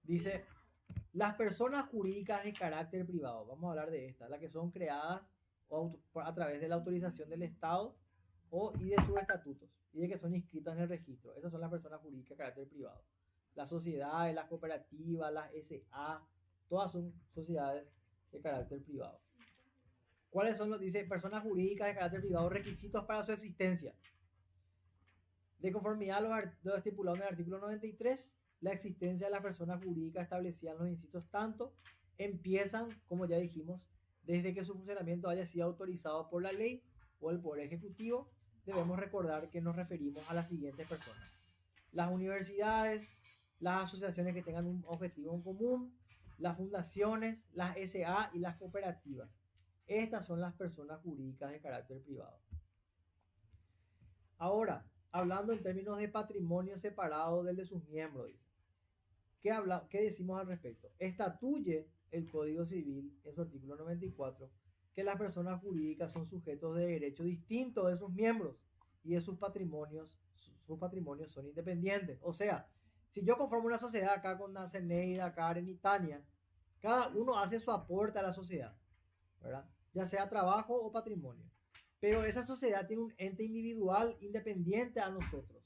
Dice, las personas jurídicas de carácter privado, vamos a hablar de estas, las que son creadas a través de la autorización del Estado y de sus estatutos, y de que son inscritas en el registro. Esas son las personas jurídicas de carácter privado. Las sociedades, las cooperativas, las SA, todas son sociedades de carácter privado. ¿Cuáles son los, dice, personas jurídicas de carácter privado, requisitos para su existencia? De conformidad a lo estipulado en el artículo 93, la existencia de las personas jurídicas establecidas en los incisos tanto empiezan, como ya dijimos, desde que su funcionamiento haya sido autorizado por la ley o el Poder Ejecutivo. Debemos recordar que nos referimos a las siguientes personas: las universidades, las asociaciones que tengan un objetivo en común, las fundaciones, las SA y las cooperativas. Estas son las personas jurídicas de carácter privado. Ahora, hablando en términos de patrimonio separado del de sus miembros, dice. ¿Qué decimos al respecto? Estatuye el Código Civil en su artículo 94 que las personas jurídicas son sujetos de derecho distintos de sus miembros y de sus patrimonios son independientes. O sea, si yo conformo una sociedad acá con Ceneida, Karen y Tania, cada uno hace su aporte a la sociedad, ¿verdad? Ya sea trabajo o patrimonio. Pero esa sociedad tiene un ente individual independiente a nosotros.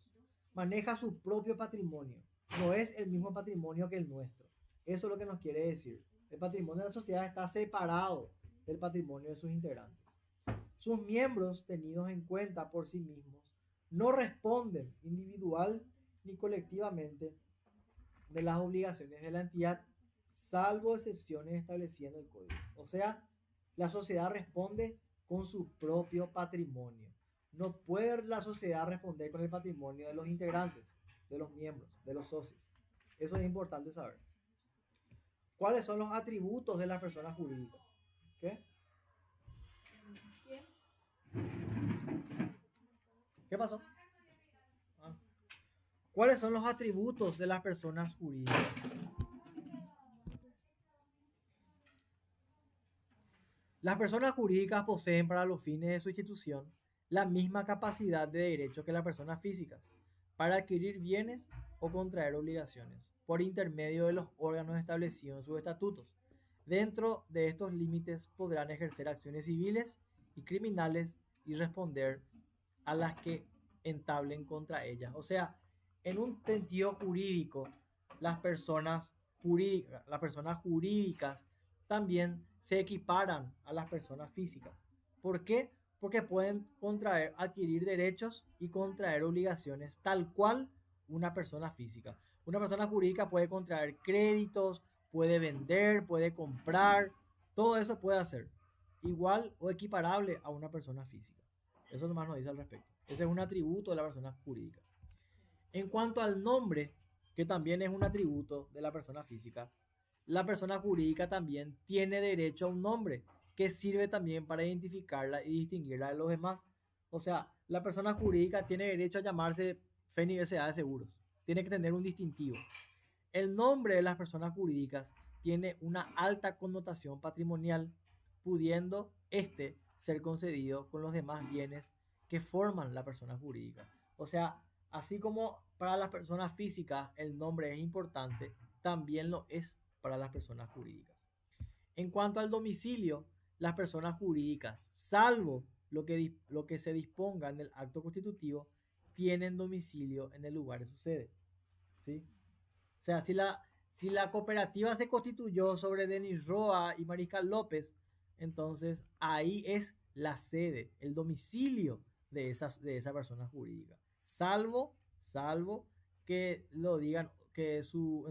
Maneja su propio patrimonio. No es el mismo patrimonio que el nuestro. Eso es lo que nos quiere decir. El patrimonio de la sociedad está separado del patrimonio de sus integrantes. Sus miembros, tenidos en cuenta por sí mismos, no responden individual ni colectivamente de las obligaciones de la entidad, salvo excepciones establecidas en el código. O sea, la sociedad responde con su propio patrimonio. No puede la sociedad responder con el patrimonio de los integrantes, de los miembros, de los socios. Eso es importante saber. ¿Cuáles son los atributos de las personas jurídicas? ¿Qué? ¿Qué pasó? Ah. ¿Cuáles son los atributos de las personas jurídicas? Las personas jurídicas poseen para los fines de su institución la misma capacidad de derecho que las personas físicas para adquirir bienes o contraer obligaciones por intermedio de los órganos establecidos en sus estatutos. Dentro de estos límites podrán ejercer acciones civiles y criminales y responder a las que entablen contra ellas. O sea, en un sentido jurídico, las personas jurídicas también se equiparan a las personas físicas. ¿Por qué? Porque pueden adquirir derechos y contraer obligaciones tal cual una persona física. Una persona jurídica puede contraer créditos, puede vender, puede comprar, todo eso puede hacer igual o equiparable a una persona física. Eso nomás nos dice al respecto. Ese es un atributo de la persona jurídica. En cuanto al nombre, que también es un atributo de la persona física, la persona jurídica también tiene derecho a un nombre que sirve también para identificarla y distinguirla de los demás. O sea, la persona jurídica tiene derecho a llamarse FENI S.A. de Seguros. Tiene que tener un distintivo. El nombre de las personas jurídicas tiene una alta connotación patrimonial, pudiendo ser concedido con los demás bienes que forman la persona jurídica. O sea, así como para las personas físicas el nombre es importante, también lo es para las personas jurídicas. En cuanto al domicilio, las personas jurídicas, salvo lo que se disponga en el acto constitutivo, tienen domicilio en el lugar de su sede. ¿Sí? O sea, si la cooperativa se constituyó sobre Denis Roa y Mariscal López, entonces ahí es la sede, el domicilio de esa persona jurídica. Salvo que lo digan, que en su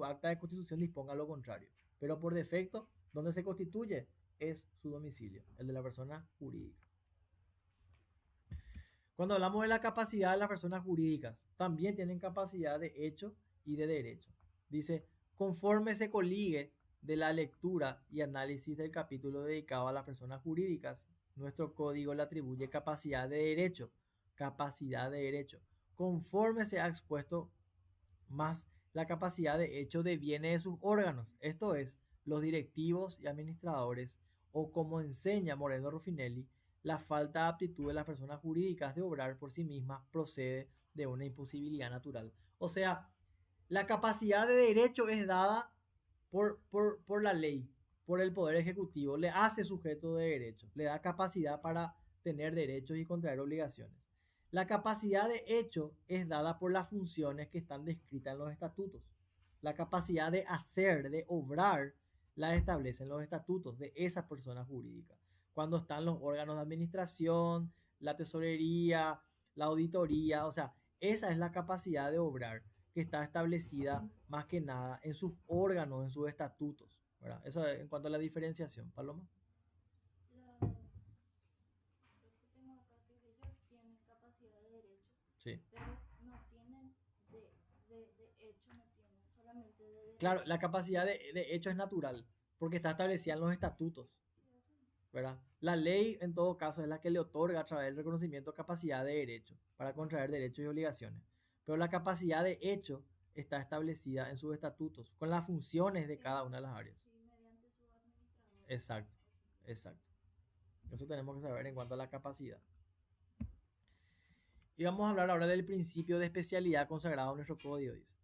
acta de constitución disponga lo contrario. Pero por defecto, donde se constituye es su domicilio, el de la persona jurídica. Cuando hablamos de la capacidad de las personas jurídicas, también tienen capacidad de hecho y de derecho. Dice, conforme se coligue de la lectura y análisis del capítulo dedicado a las personas jurídicas, nuestro código le atribuye capacidad de derecho, conforme se ha expuesto más la capacidad de hecho deviene de sus órganos, esto es, los directivos y administradores, o como enseña Moreno Ruffinelli, la falta de aptitud de las personas jurídicas de obrar por sí mismas procede de una imposibilidad natural. O sea, La capacidad de derecho es dada por la ley, por el Poder Ejecutivo. Le hace sujeto de derecho, le da capacidad para tener derechos y contraer obligaciones. La capacidad de hecho es dada por las funciones que están descritas en los estatutos. La capacidad de hacer, de obrar, la establecen los estatutos de esa persona jurídica. Cuando están los órganos de administración, la tesorería, la auditoría, o sea, esa es la capacidad de obrar que está establecida más que nada en sus órganos, en sus estatutos, ¿verdad? Eso en cuanto a la diferenciación, Paloma. Los que tengo acá que ellos tienen capacidad de derecho, Sí. pero no tienen de hecho, no tienen solamente de Claro, derecho. la capacidad de hecho es natural, porque está establecida en los estatutos, ¿verdad? La ley, en todo caso, es la que le otorga a través del reconocimiento capacidad de derecho para contraer derechos y obligaciones. Pero la capacidad de hecho está establecida en sus estatutos, con las funciones de cada una de las áreas. Sí, mediante su administrador. Exacto, exacto. Eso tenemos que saber en cuanto a la capacidad. Y vamos a hablar ahora del principio de especialidad consagrado en nuestro código. Dice.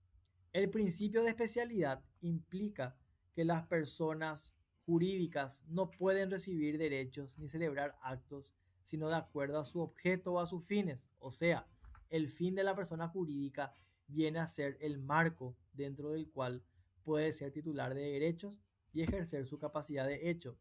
El principio de especialidad implica que las personas jurídicas no pueden recibir derechos ni celebrar actos sino de acuerdo a su objeto o a sus fines. O sea, el fin de la persona jurídica viene a ser el marco dentro del cual puede ser titular de derechos y ejercer su capacidad de hecho.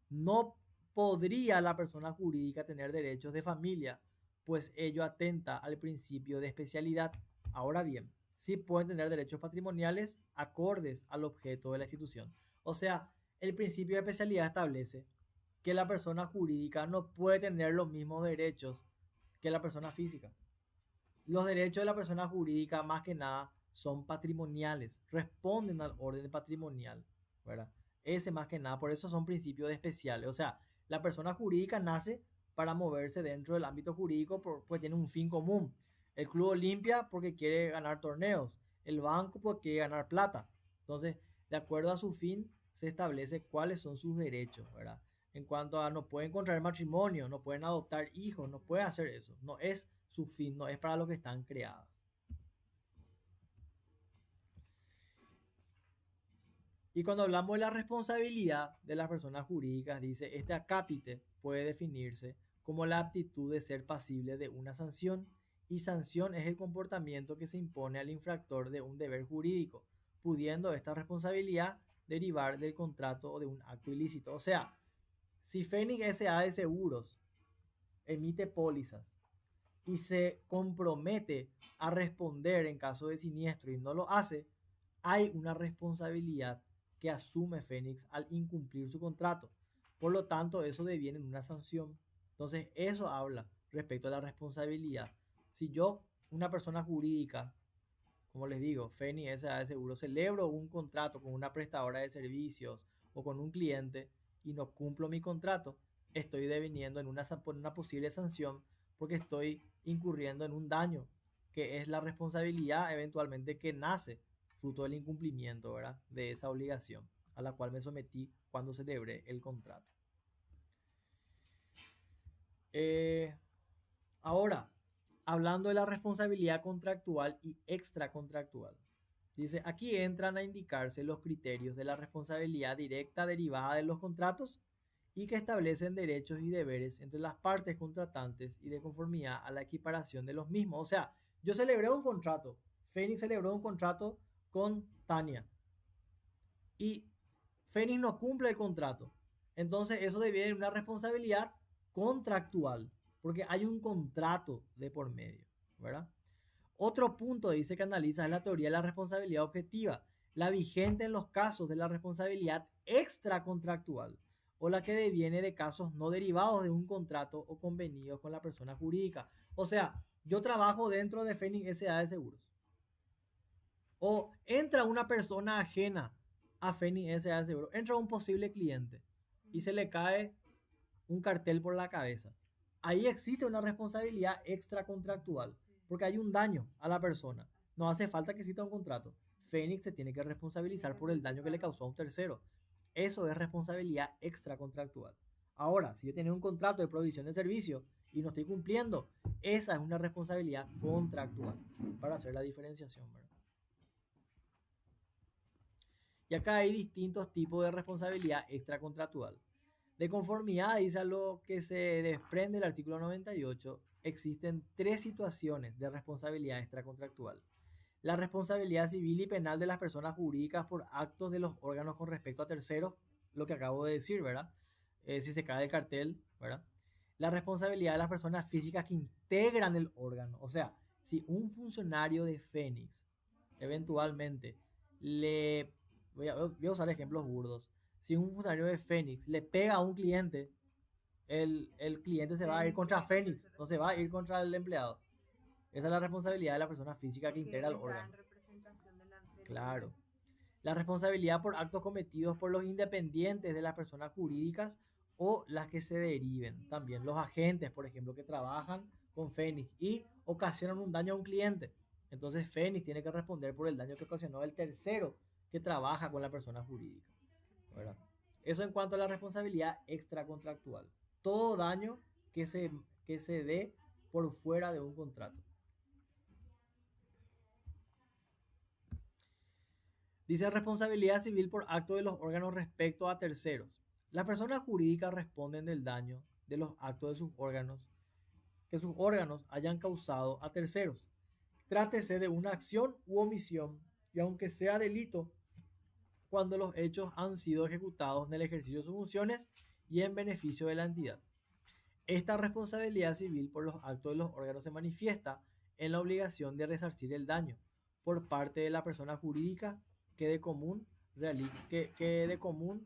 No podría la persona jurídica tener derechos de familia, pues ello atenta al principio de especialidad. Ahora bien, sí pueden tener derechos patrimoniales acordes al objeto de la institución. O sea, el principio de especialidad establece que la persona jurídica no puede tener los mismos derechos que la persona física. Los derechos de la persona jurídica, más que nada, son patrimoniales, responden al orden patrimonial, ¿verdad? Ese más que nada, por eso son principios especiales. O sea, la persona jurídica nace para moverse dentro del ámbito jurídico pues tiene un fin común. El Club Olimpia porque quiere ganar torneos, el banco porque quiere ganar plata. Entonces, de acuerdo a su fin, se establece cuáles son sus derechos, ¿verdad? En cuanto a no pueden contraer matrimonio, no pueden adoptar hijos, no pueden hacer eso. No es su fin, no es para lo que están creadas. Y cuando hablamos de la responsabilidad de las personas jurídicas, dice, este acápite puede definirse como la aptitud de ser pasible de una sanción, y sanción es el comportamiento que se impone al infractor de un deber jurídico, pudiendo esta responsabilidad derivar del contrato o de un acto ilícito. O sea, si Fénix S.A. de Seguros emite pólizas y se compromete a responder en caso de siniestro y no lo hace, hay una responsabilidad que asume Fénix al incumplir su contrato. Por lo tanto, eso deviene en una sanción. Entonces, eso habla respecto a la responsabilidad. Si yo, una persona jurídica, como les digo, Fénix S.A. de Seguro, celebro un contrato con una prestadora de servicios o con un cliente y no cumplo mi contrato, estoy deviniendo en una posible sanción porque estoy incurriendo en un daño, que es la responsabilidad eventualmente que nace fruto del incumplimiento, ¿verdad? De esa obligación a la cual me sometí cuando celebré el contrato. Eh, Ahora, hablando de la responsabilidad contractual y extracontractual. Dice, aquí entran a indicarse los criterios de la responsabilidad directa derivada de los contratos y que establecen derechos y deberes entre las partes contratantes y de conformidad a la equiparación de los mismos. O sea, yo celebré un contrato, Fénix celebró un contrato con Tania y Fénix no cumple el contrato. Entonces eso deviene en una responsabilidad contractual, porque hay un contrato de por medio, ¿verdad? Otro punto dice que analiza es la teoría de la responsabilidad objetiva, la vigente en los casos de la responsabilidad extracontractual o la que deviene de casos no derivados de un contrato o convenidos con la persona jurídica. O sea, yo trabajo dentro de Fénix S.A. de Seguros. O entra una persona ajena a Fénix S.A. de Seguros, entra un posible cliente y se le cae un cartel por la cabeza. Ahí existe una responsabilidad extracontractual, porque hay un daño a la persona. No hace falta que exista un contrato. Fénix se tiene que responsabilizar por el daño que le causó a un tercero. Eso es responsabilidad extracontractual. Ahora, si yo tengo un contrato de provisión de servicio y no estoy cumpliendo, esa es una responsabilidad contractual, para hacer la diferenciación, ¿verdad? Y acá hay distintos tipos de responsabilidad extracontractual. De conformidad, dice a lo que se desprende del artículo 98, existen tres situaciones de responsabilidad extracontractual. La responsabilidad civil y penal de las personas jurídicas por actos de los órganos con respecto a terceros, lo que acabo de decir, ¿verdad? Si se cae el cartel, ¿verdad? La responsabilidad de las personas físicas que integran el órgano. O sea, si un funcionario de Fénix eventualmente le... voy a usar ejemplos burdos. Si un funcionario de Fénix le pega a un cliente, el cliente se va a ir contra Fénix, no se va a ir contra el empleado. Esa es la responsabilidad de la persona física que integra el órgano. Claro. La responsabilidad por actos cometidos por los independientes de las personas jurídicas o las que se deriven. También los agentes, por ejemplo, que trabajan con Fénix y ocasionan un daño a un cliente. Entonces Fénix tiene que responder por el daño que ocasionó el tercero que trabaja con la persona jurídica, ¿verdad? Eso en cuanto a la responsabilidad extracontractual. Todo daño que se dé por fuera de un contrato. Dice responsabilidad civil por acto de los órganos respecto a terceros. Las personas jurídicas responden del daño de los actos de sus órganos que sus órganos hayan causado a terceros. Trátese de una acción u omisión, y aunque sea delito, cuando los hechos han sido ejecutados en el ejercicio de sus funciones y en beneficio de la entidad. Esta responsabilidad civil por los actos de los órganos se manifiesta en la obligación de resarcir el daño por parte de la persona jurídica que de común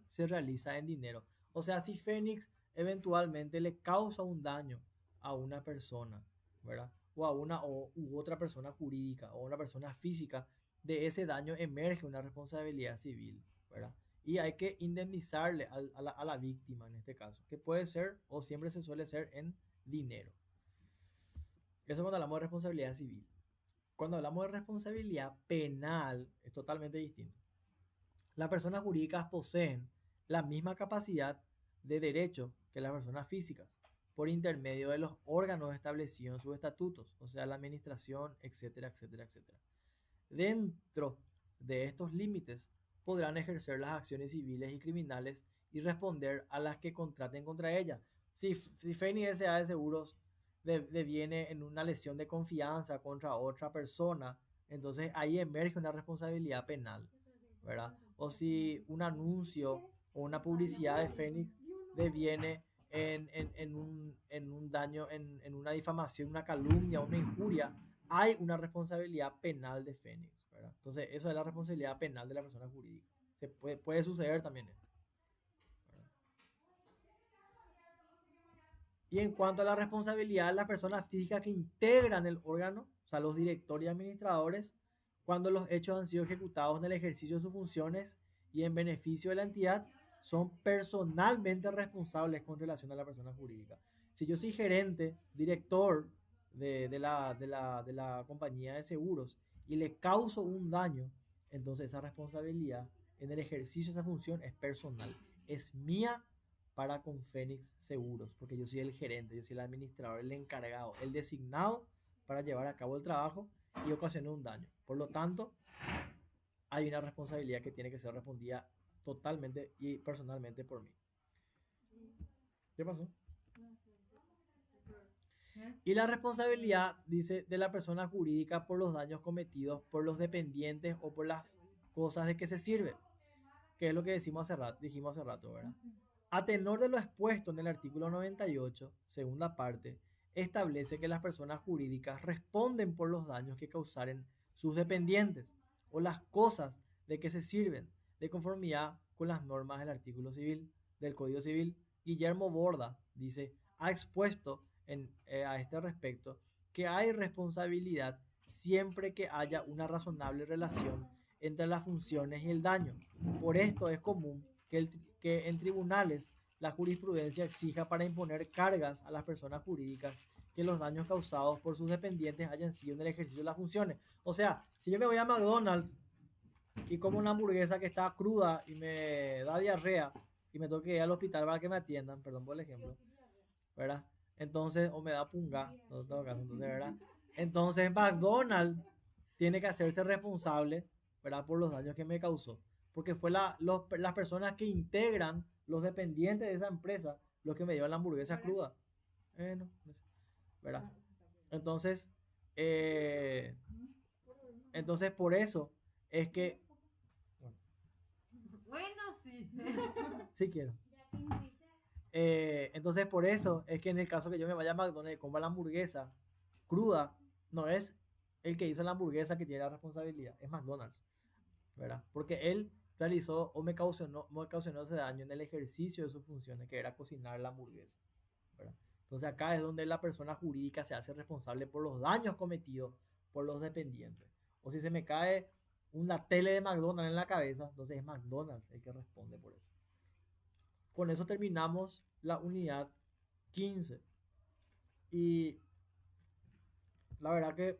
se realiza en dinero. O sea, si Fénix eventualmente le causa un daño a una persona, ¿verdad? O a una u otra persona jurídica o una persona física, de ese daño emerge una responsabilidad civil, ¿verdad? Y hay que indemnizarle a la víctima en este caso, que puede ser o siempre se suele ser en dinero. Eso cuando hablamos de responsabilidad civil. Cuando hablamos de responsabilidad penal es totalmente distinto. Las personas jurídicas poseen la misma capacidad de derecho que las personas físicas por intermedio de los órganos establecidos en sus estatutos, o sea, la administración, etcétera, etcétera, etcétera. Dentro de estos límites podrán ejercer las acciones civiles y criminales y responder a las que contraten contra ellas. Si Fénix S.A. de Seguros deviene en una lesión de confianza contra otra persona, entonces ahí emerge una responsabilidad penal, ¿verdad? O si un anuncio o una publicidad de Fénix deviene en un daño, en una difamación, una calumnia, una injuria, hay una responsabilidad penal de Fénix, ¿verdad? Entonces, eso es la responsabilidad penal de la persona jurídica. Puede suceder también esto, ¿verdad? Y en cuanto a la responsabilidad de las personas físicas que integran el órgano, o sea, los directores y administradores, cuando los hechos han sido ejecutados en el ejercicio de sus funciones y en beneficio de la entidad, son personalmente responsables con relación a la persona jurídica. Si yo soy gerente, director de la compañía de seguros y le causo un daño, entonces esa responsabilidad en el ejercicio de esa función es personal, es mía para con Fénix Seguros, porque yo soy el gerente, yo soy el administrador, el encargado, el designado para llevar a cabo el trabajo y ocasioné un daño. Por lo tanto, hay una responsabilidad que tiene que ser respondida totalmente y personalmente por mí. ¿Qué pasó? Y la responsabilidad, dice, de la persona jurídica por los daños cometidos por los dependientes o por las cosas de que se sirve, que es lo que dijimos hace rato, ¿verdad? A tenor de lo expuesto en el artículo 98, segunda parte, establece que las personas jurídicas responden por los daños que causaren sus dependientes o las cosas de que se sirven, de conformidad con las normas del artículo civil del Código Civil. Guillermo Borda dice, ha expuesto a este respecto que hay responsabilidad siempre que haya una razonable relación entre las funciones y el daño. Por esto es común que en tribunales la jurisprudencia exija para imponer cargas a las personas jurídicas que los daños causados por sus dependientes hayan sido en el ejercicio de las funciones. O sea, si yo me voy a McDonald's y como una hamburguesa que está cruda y me da diarrea y me tengo que ir al hospital para que me atiendan, perdón por el ejemplo, ¿verdad? Entonces, o me da punga, en todo caso, entonces, ¿verdad? Entonces, McDonald's tiene que hacerse responsable, ¿verdad? Por los daños que me causó. porque fue las personas que integran, los dependientes de esa empresa, los que me dieron la hamburguesa cruda. No, ¿verdad? Entonces, eh, entonces por eso es que, Bueno, sí. sí quiero. Ya que insistes, Entonces por eso es que en el caso que yo me vaya a McDonald's y coma la hamburguesa cruda, no es el que hizo la hamburguesa que tiene la responsabilidad, es McDonald's, ¿verdad? Porque él realizó o me ocasionó ese daño en el ejercicio de sus funciones, que era cocinar la hamburguesa, ¿verdad? Entonces acá es donde la persona jurídica se hace responsable por los daños cometidos por los dependientes. O si se me cae una tele de McDonald's en la cabeza, entonces es McDonald's el que responde por eso. Con eso terminamos la unidad 15. Y la verdad que